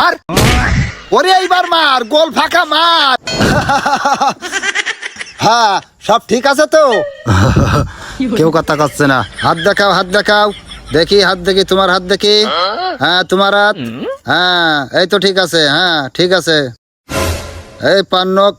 আর ওরে এইবার মার, গোল ফাঁকা মার। হ্যাঁ সব ঠিক আছে তো? কেউ কথা করছে না। হাত দেখাও, হাত দেখাও, দেখি হাত দেখি, তোমার হাত দেখি। হ্যাঁ তোমার হাত, হ্যাঁ এই তো ঠিক আছে, হ্যাঁ ঠিক আছে। এই পান্নক,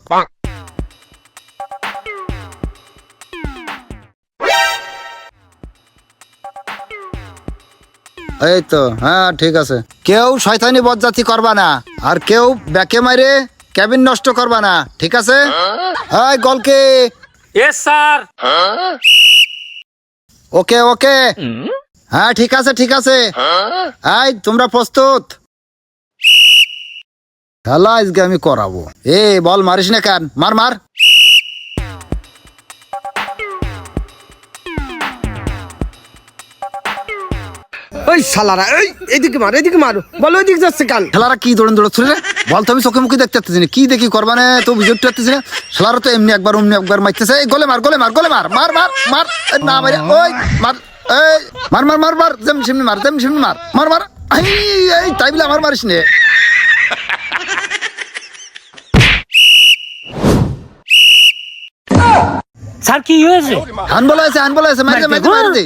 এই তো হ্যাঁ ঠিক আছে। কেউ শয়তানি বজ্জাতি করবা না, আর কেউ ব্যাকে মারে কেবিন নষ্ট করবা না, ঠিক আছে? হ্যাঁ গলকে। Yes sir. ওকে ওকে, হ্যাঁ ঠিক আছে ঠিক আছে। এই তোমরা প্রস্তুত? খেলা আজকে আমি করাবো। এ বল মারিস না কেন, মার মার। ওই শালারা, এই এদিকে মার, এদিকে মার, বলো এদিকে যাচ্ছে কেন? খেলারা কি দৌড়ন দৌড়াচ্ছিল রে? বল তো, আমি চোখে মুখে দেখতে পাচ্ছি না, কি দেখি করবা না তো বিজেপি পাচ্ছি না। খেলারা তো এমনি একবার অমনি একবার মারতেছে। এই গোলে মার, গোলে মার, গোলে মার, মার মার মার। না মারে ওই মার, এই মার মার মার মার, যেমনি সেমনি মার, যেমনি সেমনি মার, মার মার। এই তাই বলে আমার মারিস নে। স্যার কি হয়েছে? হান বলা আছে, হান বলা আছে, মারি দে মারি দে মারি দে।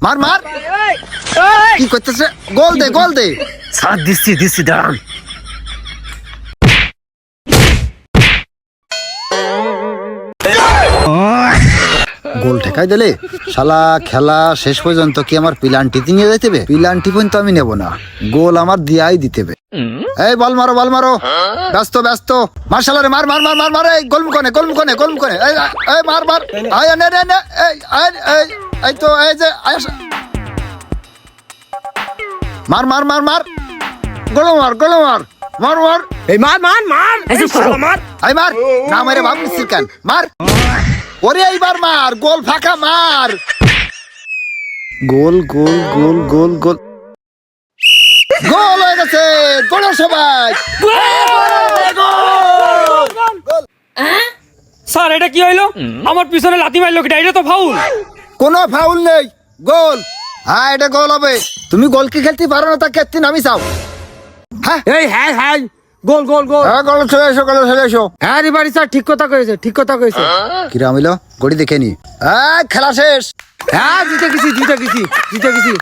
মার মার, কি করতেছে? গোল দে, গোল দে। স্যার দিচ্ছি দাঁড়ান। গোল ঠেকাই দিলে শালা। খেলা শেষ পর্যন্ত কি আমার পিলান্টিতে নিয়ে যাইতে হবে? পিলান্টি পর্যন্ত আমি নেব না, গোল আমার দিয়াই দিতে হবে। এই বল মারো, বল মারো, ব্যস্ত ব্যস্ত। মার শালা রে, মার মার মার মার মার। এই গোল মুখনে, গোল মুখনে, গোল মুখনে। এই মার মার। আয় নে নে নে, এই তো এই যে মার মার মার মার, গোল মার, গোল মার, মার মার। এই মার মার মার, এই শালা মার। আই মার, না মেরে ভাব নিচ্ছিস কেন? মার। ওরে এইবার মার, গোল ফাঁকা মার। গোল গোল গোল গোল গোল, গোল হয়ে গেছে। গোল সবাই। স্যার এটা কি হইলো? আমার পিছনে লাথি মারলো কি? এটা তো ফাউল। কোনো ফাউল নেই, গোল। হ্যাঁ এটা গোল হবে। তুমি গোল কি খেলতে পারো না, তা কেত্তি নামি চাও? হ্যাঁ এই হ্যাঁ হ্যাঁ, গোল গোল গোল। হ্যাঁ গোল চলে এসো, গোল চলে এসো। হ্যাঁ রে বাড়ি স্যার, ঠিক কথা কয়েছে, ঠিক কথা কয়েছে। কিরাম হইলো, গড়ি দেখে নি। খেলা শেষ। হ্যাঁ জিতে গেছি, জিতে গেছি, জিতে গেছি।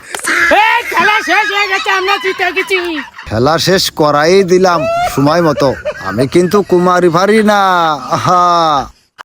এই খেলা শেষ হয়ে গেছে, আমরা জিতে গেছি। খেলা শেষ করাই দিলাম সময় মতো। আমি কিন্তু কুমারী ভারি না। আহা।